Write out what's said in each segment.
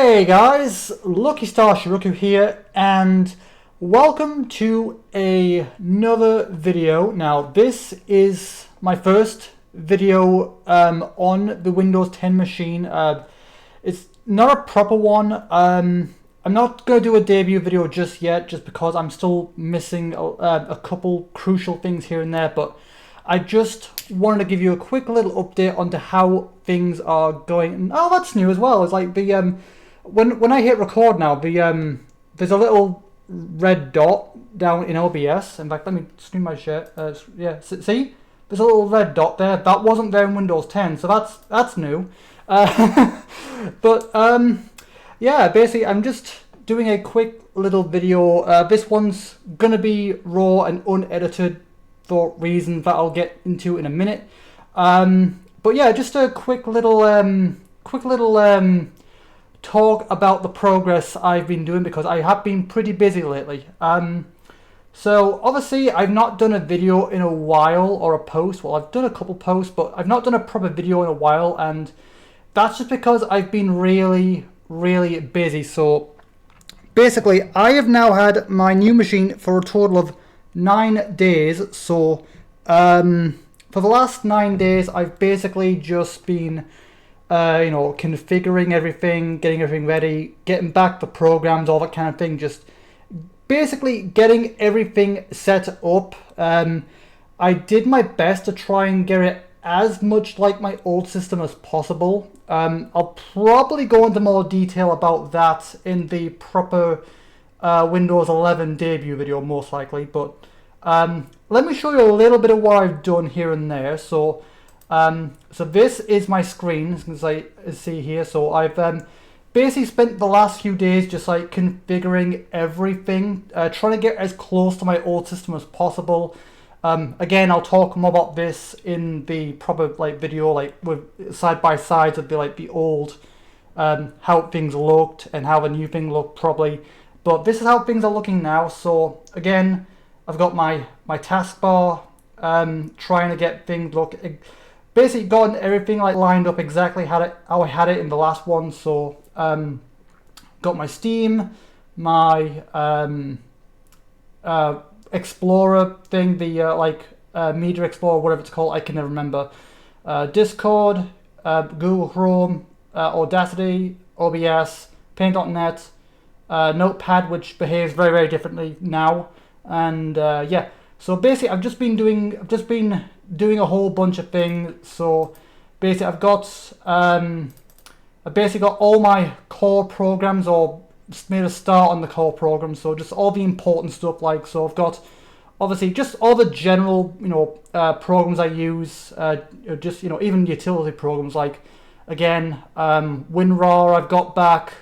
Hey guys, Lucky Star Shi-Roku here, and welcome to another video. Now this is my first video on the Windows 10 machine. It's not a proper one. I'm not going to do a debut video just yet, just because I'm still missing a couple crucial things here and there, but I just wanted to give you a quick little update onto how things are going. And, oh, that's new as well. It's like the when I hit record now, there's a little red dot down in OBS. In fact, let me screen my share. Yeah, see, there's a little red dot there. That wasn't there in Windows 10, so that's new. But yeah, basically, I'm just doing a quick little video. This one's gonna be raw and unedited for reasons that I'll get into in a minute. But yeah, just a quick little talk about the progress I've been doing, because I have been pretty busy lately. So obviously I've not done a video in a while, or a post. Well, I've done a couple posts, but I've not done a proper video in a while, and that's just because I've been really busy. So basically, I have now had my new machine for a total of 9 days. So for the last 9 days, I've basically just been configuring everything, getting everything ready, getting back the programs, all that kind of thing, just basically getting everything set up. I did my best to try and get it as much like my old system as possible. I'll probably go into more detail about that in the proper Windows 11 debut video, most likely, but let me show you a little bit of what I've done here and there. So this is my screen, as I see here. So I've basically spent the last few days just like configuring everything, trying to get as close to my old system as possible. Again, I'll talk more about this in the proper video, with side by sides of the old, how things looked and how the new thing looked probably. But this is how things are looking now. So again, I've got my taskbar, trying to get things look. Basically gotten everything lined up exactly how I had it in the last one. So got my Steam, my Explorer thing, the Media Explorer, whatever it's called, I can never remember. Discord, Google Chrome, Audacity, OBS, Paint.net, Notepad, which behaves very differently now, and yeah. So basically, I've just been doing a whole bunch of things. So basically, I basically got all my core programs, or made a start on the core programs. So just all the important stuff, so I've got obviously just all the general programs I use, just even utility programs again, WinRAR I've got back,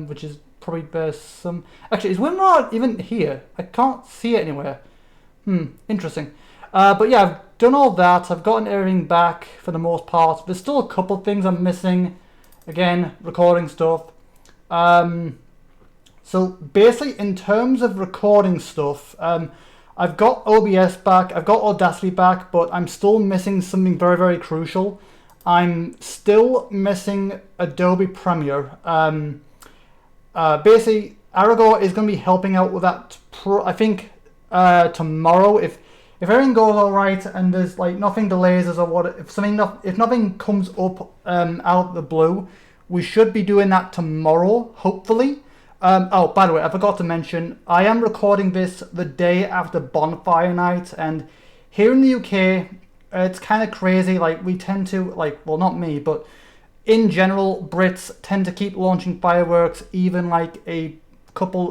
which is probably some. Actually, is WinRAR even here? I can't see it anywhere. Interesting. But yeah, I've done all that. I've gotten everything back for the most part. There's still a couple of things I'm missing. Again, recording stuff. So basically, in terms of recording stuff, I've got OBS back, I've got Audacity back, but I'm still missing something very crucial. I'm still missing Adobe Premiere. Basically, Aragor is going to be helping out with that. I think tomorrow, if everything goes all right and there's nothing delays us, or what, if nothing comes up out of the blue, we should be doing that tomorrow, hopefully. Oh, by the way, I forgot to mention, I am recording this the day after Bonfire Night, and here in the UK, it's kind of crazy. We tend to, well, not me, but in general, Brits tend to keep launching fireworks even a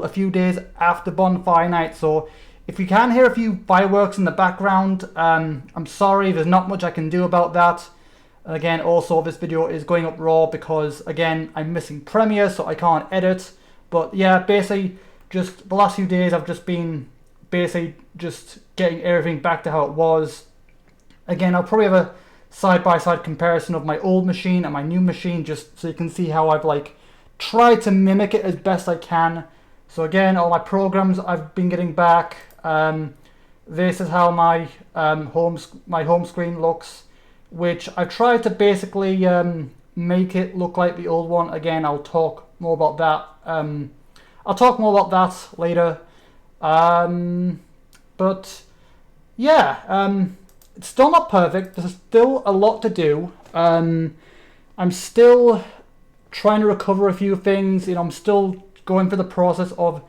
few days after Bonfire Night. So if you can hear a few fireworks in the background, I'm sorry, there's not much I can do about that. Again, also, this video is going up raw because, again, I'm missing Premiere, so I can't edit. But yeah, basically, just the last few days, I've just been basically just getting everything back to how it was. Again, I'll probably have a side-by-side comparison of my old machine and my new machine, just so you can see how I've tried to mimic it as best I can. So again, all my programs I've been getting back. This is how my home screen looks, which I tried to basically make it look like the old one. Again, I'll talk more about that. I'll talk more about that later. But yeah, it's still not perfect. There's still a lot to do. I'm still trying to recover a few things. I'm still going through the process of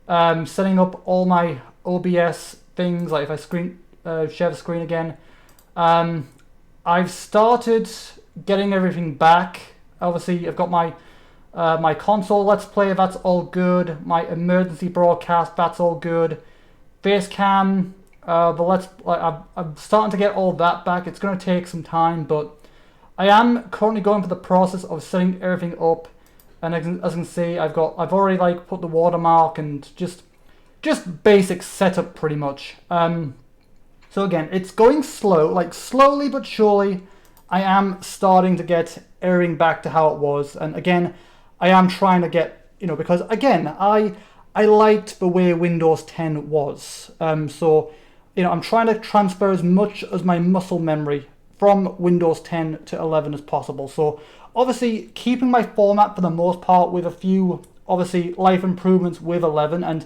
setting up all my OBS things. Like if I share the screen again, I've started getting everything back. Obviously, I've got my my console Let's Play. That's all good. My emergency broadcast. That's all good. Facecam. I'm starting to get all that back. It's going to take some time, but I am currently going through the process of setting everything up. And as you can see, I've already like put the watermark and just basic setup pretty much. So again, it's going slow, like slowly but surely. I am starting to get everything back to how it was, and again, I am trying to get because again, I liked the way Windows 10 was. So I'm trying to transfer as much as my muscle memory from Windows 10 to 11 as possible. So obviously keeping my format for the most part, with a few obviously life improvements with 11. And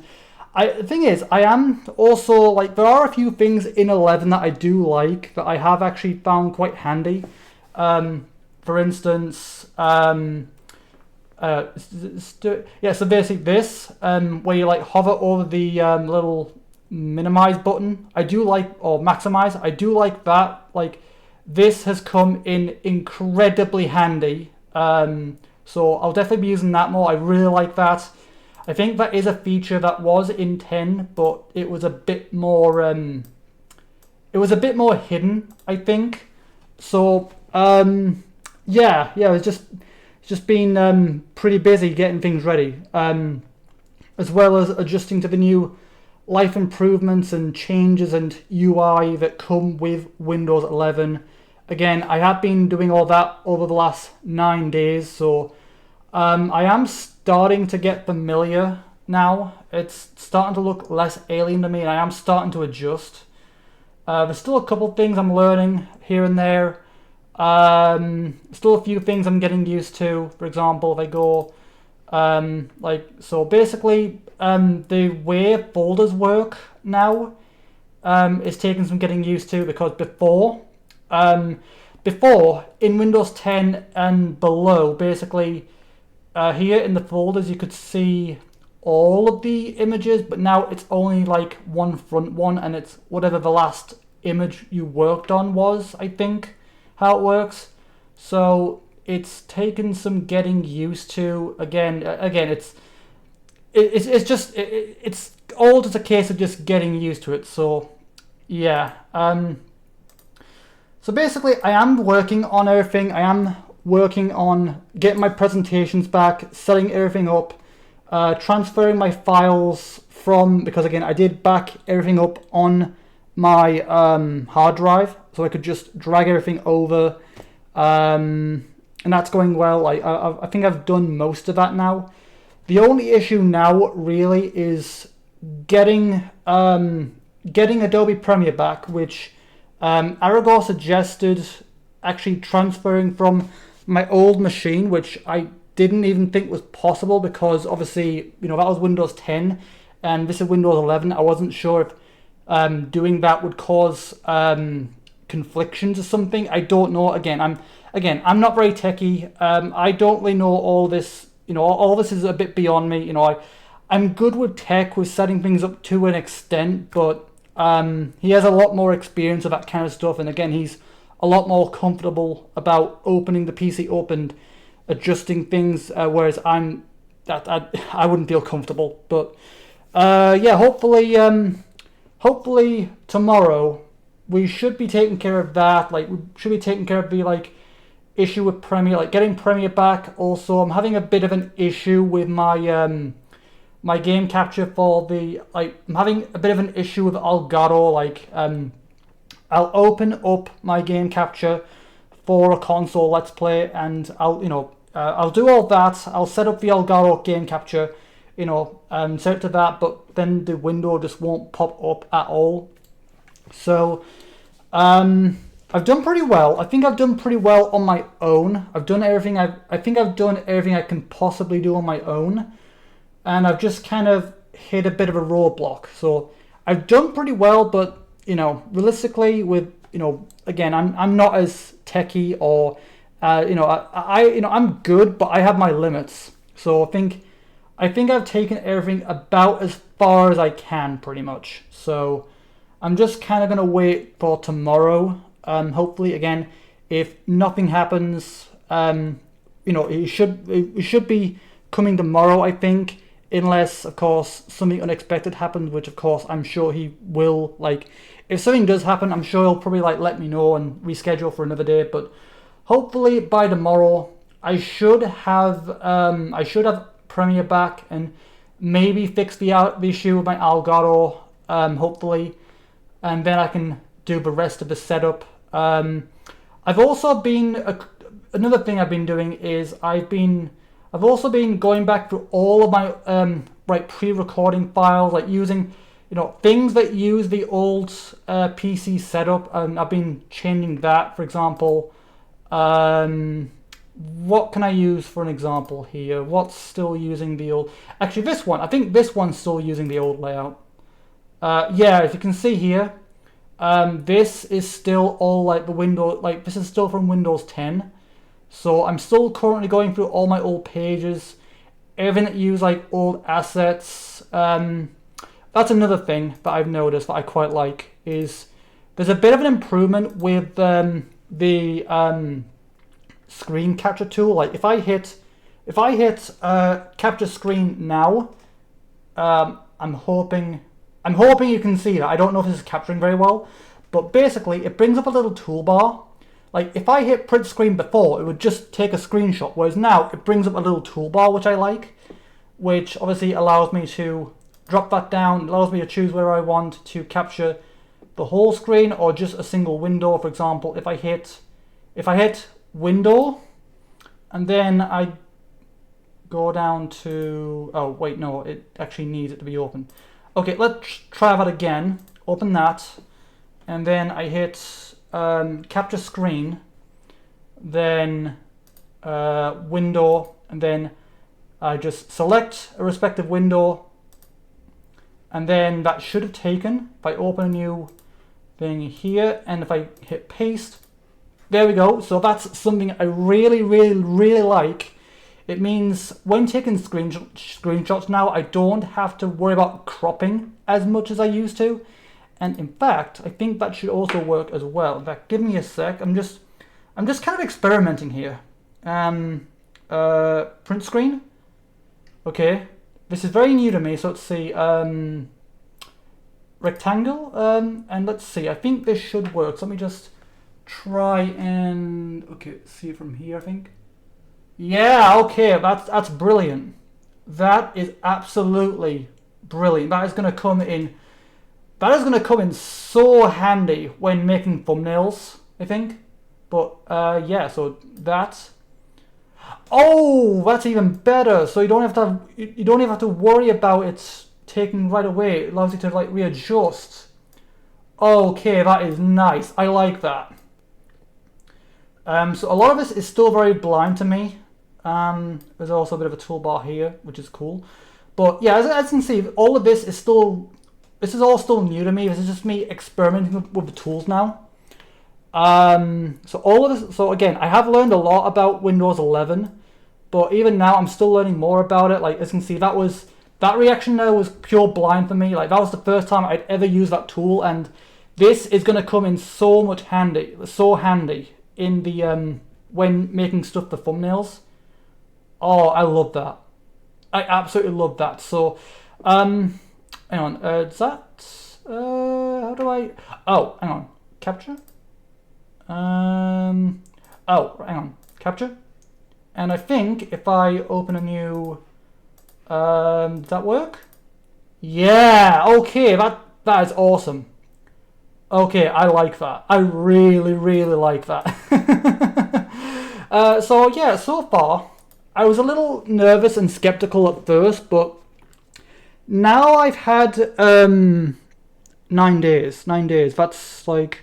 the thing is, I am also like, there are a few things in 11 that I do like, that I have actually found quite handy. For instance, so basically this, where you like hover over the little minimize button, I do like, or maximize, I do like that. Like, this has come in incredibly handy. So I'll definitely be using that more. I really like that. I think that is a feature that was in 10, but it was a bit more hidden, I think. So yeah, it's just been pretty busy getting things ready, as well as adjusting to the new life improvements and changes and UI that come with Windows 11. Again, I have been doing all that over the last 9 days, so I am starting to get familiar now. It's starting to look less alien to me, and I am starting to adjust. There's still a couple things I'm learning here and there. Still a few things I'm getting used to. For example, if I go so basically the way folders work now is taking some getting used to, because before in Windows 10 and below, basically here in the folders you could see all of the images, but now it's only like one front one, and it's whatever the last image you worked on was, I think, how it works. So it's taken some getting used to. Again, it's all just a case of just getting used to it. So yeah. So basically, I am working on everything. I am working on getting my presentations back, setting everything up, transferring my files from, because again, I did back everything up on my hard drive, so I could just drag everything over, and that's going well. I think I've done most of that now. The only issue now really is getting Adobe Premiere back, which Aragor suggested actually transferring from my old machine, which I didn't even think was possible, because obviously that was Windows 10 and this is Windows 11. I wasn't sure if doing that would cause conflictions or something. I don't know. Again, I'm not very techie. I don't really know all this. All this is a bit beyond me. I'm good with tech, with setting things up to an extent, but he has a lot more experience of that kind of stuff, and again, he's a lot more comfortable about opening the PC up and adjusting things, whereas I wouldn't feel comfortable. But yeah, hopefully tomorrow we should be taking care of that. Like, we should be taking care of the issue with Premiere, like getting Premiere back. Also, I'm having a bit of an issue with my my game capture for I'm having a bit of an issue with Elgato. I'll open up my game capture for a console Let's Play, and I'll do all that. I'll set up the Elgato game capture, set it to that, but then the window just won't pop up at all. So I've done pretty well. I think I've done pretty well on my own. I've done everything I think I've done everything I can possibly do on my own. And I've just kind of hit a bit of a roadblock. So I've done pretty well, but you know, realistically, with again, I'm not as techie or I'm good, but I have my limits. So I think I've taken everything about as far as I can, pretty much. So I'm just kind of gonna wait for tomorrow. Hopefully, again, if nothing happens, it should be coming tomorrow, I think. Unless, of course, something unexpected happens, which, of course, I'm sure he will. Like, if something does happen, I'm sure he'll probably let me know and reschedule for another day. But hopefully by tomorrow, I should have Premiere back and maybe fix the issue with my Elgato. Hopefully, and then I can do the rest of the setup. I've also been another thing I've been doing is I've also been going back through all of my pre-recording files, like using things that use the old PC setup, and I've been changing that. For example, what can I use for an example here? What's still using the old? Actually, this one. I think this one's still using the old layout. Yeah, if you can see here, this is still all like the Windows. Like this is still from Windows 10. So I'm still currently going through all my old pages, everything that use like old assets. That's another thing that I've noticed that I quite like is there's a bit of an improvement with the screen capture tool. Like if I hit capture screen now, I'm hoping you can see that. I don't know if this is capturing very well, but basically it brings up a little toolbar. Like if I hit print screen before, it would just take a screenshot, whereas now it brings up a little toolbar, which I like, which obviously allows me to drop that down, allows me to choose where I want to capture the whole screen or just a single window. For example, if I hit window and then I go down to, oh wait, no, it actually needs it to be open. Okay, let's try that again. Open that, and then I hit capture screen, then window, and then I just select a respective window, and then that should have taken. If I open a new thing here, and if I hit paste, there we go. So that's something I really, really, really like. It means when taking screenshots now, I don't have to worry about cropping as much as I used to. And in fact, I think that should also work as well. In fact, give me a sec. I'm just kind of experimenting here. Print screen. Okay, this is very new to me. So let's see. Rectangle. And let's see. I think this should work. So let me just try and see from here. I think. Yeah. Okay. That's brilliant. That is absolutely brilliant. That is going to come in. That is going to come in so handy when making thumbnails, I think. But yeah, so that. Oh, that's even better. So you don't even have to worry about it taking right away. It allows you to like readjust. Okay, that is nice. I like that. So a lot of this is still very blind to me. There's also a bit of a toolbar here, which is cool. But yeah, as you can see, all of this is all still new to me. This is just me experimenting with the tools now. So all of this. So again, I have learned a lot about Windows 11, but even now I'm still learning more about it. Like as you can see, that reaction there was pure blind for me. Like that was the first time I'd ever used that tool, and this is going to come in so handy in the when making stuff for thumbnails. Oh, I love that. I absolutely love that. So, hang on. Is that? How do I? Oh, hang on. Capture. Oh, hang on. Capture. And I think if I open a new, does that work? Yeah. Okay. That is awesome. Okay, I like that. I really, really like that. So yeah, so far I was a little nervous and skeptical at first, but now I've had 9 days. 9 days. That's like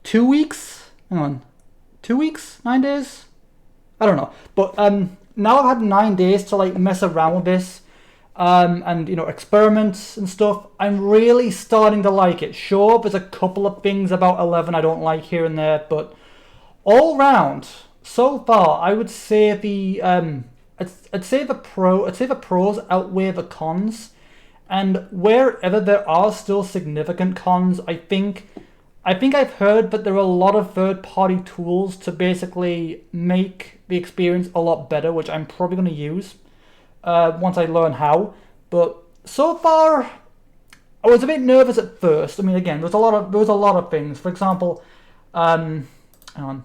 2 weeks. Hang on, 2 weeks, 9 days. I don't know, but now I've had 9 days to like mess around with this, and you know, experiments and stuff. I'm really starting to like it. Sure, there's a couple of things about 11 I don't like here and there, but all round so far, I would say I'd say the pros outweigh the cons, and wherever there are still significant cons, I think I've heard that there are a lot of third-party tools to basically make the experience a lot better, which I'm probably going to use once I learn how. But so far, I was a bit nervous at first. I mean, again, there was a lot of things. For example, hang on.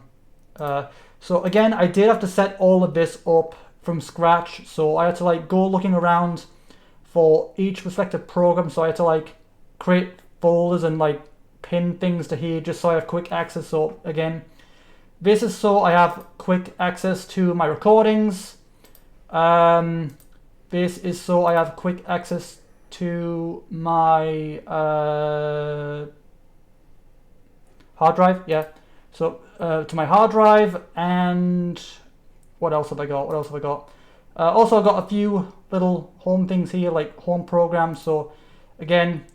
So again, I did have to set all of this up from scratch. So I had to like go looking around for each respective program. So I had to like create folders and like pin things to here just so I have quick access. So again, this is so I have quick access to my recordings. This is so I have quick access to my hard drive. Yeah. So to my hard drive, and what else have I got? Also, I've got a few little home things here, like home programs. So again,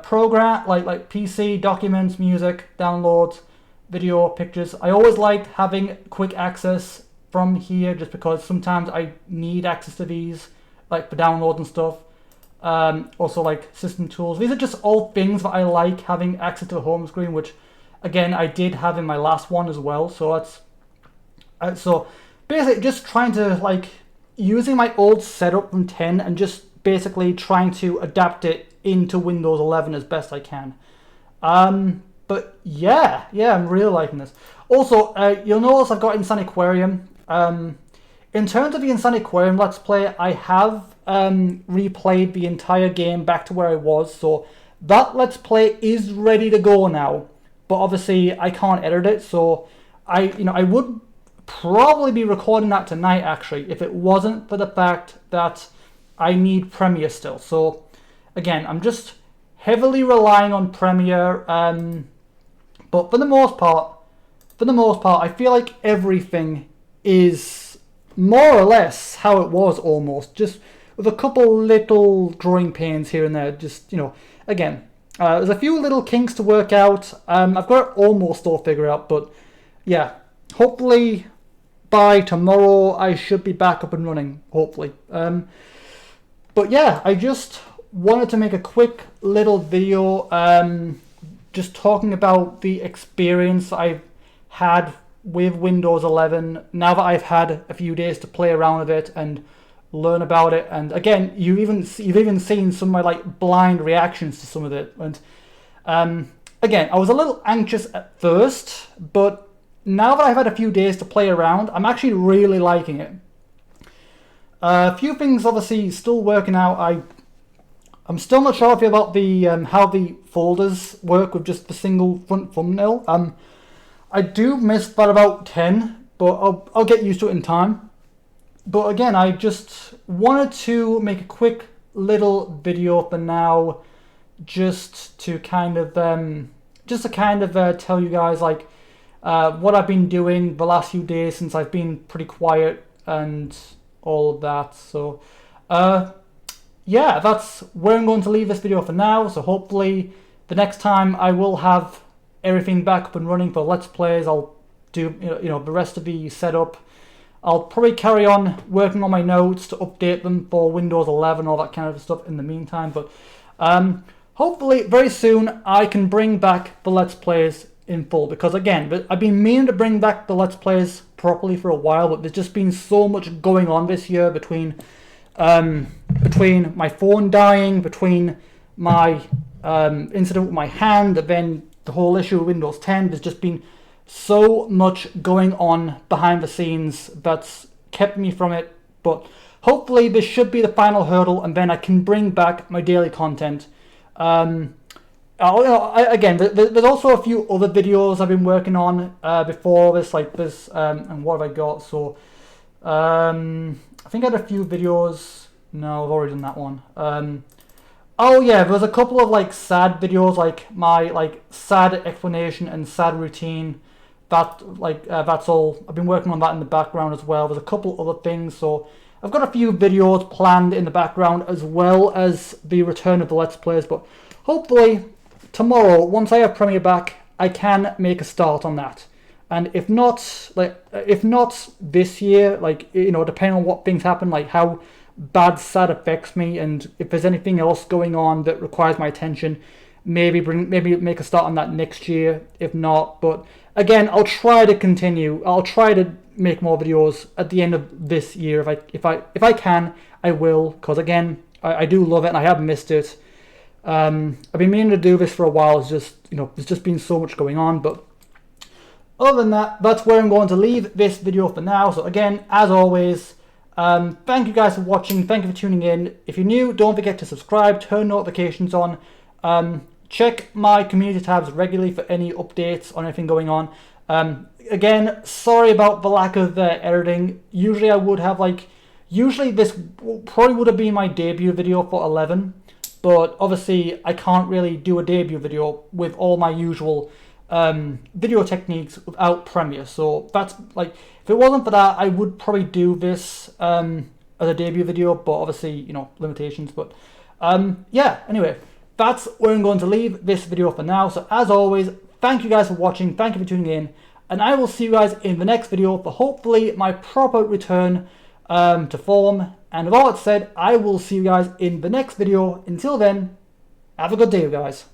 program like PC, documents, music, downloads, video, pictures. I always liked having quick access from here, just because sometimes I need access to these, like for downloads and stuff. Also like system tools. These are just all things that I like having access to the home screen, which again I did have in my last one as well. So that's so basically just trying to like using my old setup from 10 and just basically trying to adapt it into Windows 11 as best I can. But yeah, I'm really liking this. Also, you'll notice I've got Insaniquarium. In terms of the Insaniquarium Let's Play, I have replayed the entire game back to where I was, so that Let's Play is ready to go now. But obviously, I can't edit it, so I would probably be recording that tonight, actually, if it wasn't for the fact that I need Premiere still. So again, I'm just heavily relying on Premiere, but for the most part, I feel like everything is more or less how it was almost, just with a couple little growing pains here and there. Just, again, there's a few little kinks to work out. I've got it almost all figured out, but yeah, hopefully by tomorrow I should be back up and running, hopefully. But yeah, I just wanted to make a quick little video just talking about the experience I've had with Windows 11 now that I've had a few days to play around with it and learn about it. And again, you've even seen some of my like blind reactions to some of it. And again, I was a little anxious at first, but now that I've had a few days to play around, I'm actually really liking it. A few things obviously still working out. I'm still not sure about the how the folders work with just the single front thumbnail. I do miss that about 10, but I'll get used to it in time. But again, I just wanted to make a quick little video for now, just to kind of tell you guys like what I've been doing the last few days since I've been pretty quiet and all of that. So yeah, that's where I'm going to leave this video for now. So hopefully the next time I will have everything back up and running for Let's Plays. I'll do the rest of the setup. I'll probably carry on working on my notes to update them for Windows 11, all that kind of stuff in the meantime. But hopefully very soon I can bring back the Let's Plays in full, because again, I've been meaning to bring back the Let's Plays properly for a while, but there's just been so much going on this year between my phone dying, between my incident with my hand, and then the whole issue with Windows 10. There's just been so much going on behind the scenes that's kept me from it. But hopefully this should be the final hurdle, and then I can bring back my daily content. Again, there's also a few other videos I've been working on before this, like this, and what have I got? So I think I had a few videos. No, I've already done that one. Oh yeah, there was a couple of like sad videos, like my like sad explanation and sad routine. That's all. I've been working on that in the background as well. There's a couple other things, so I've got a few videos planned in the background as well as the return of the Let's Plays. But hopefully tomorrow, once I have Premiere back, I can make a start on that. And if not, if not this year, like, you know, depending on what things happen, like how bad sad affects me, and if there's anything else going on that requires my attention, maybe make a start on that next year. If not, but again, I'll try to continue. I'll try to make more videos at the end of this year. If I can, I will. Because again, I do love it, and I have missed it. I've been meaning to do this for a while. It's just, you know, there's just been so much going on, but. Other than that, that's where I'm going to leave this video for now. So again, as always, thank you guys for watching. Thank you for tuning in. If you're new, don't forget to subscribe, turn notifications on. Check my community tabs regularly for any updates on anything going on. Again, sorry about the lack of editing. Usually I would have usually this probably would have been my debut video for 11. But obviously I can't really do a debut video with all my usual video techniques without Premiere. So that's like, if it wasn't for that, I would probably do this as a debut video, but obviously, you know, limitations. But yeah, anyway, that's where I'm going to leave this video for now. So as always, thank you guys for watching, thank you for tuning in, and I will see you guys in the next video for hopefully my proper return to form. And with all that said, I will see you guys in the next video. Until then, have a good day, guys.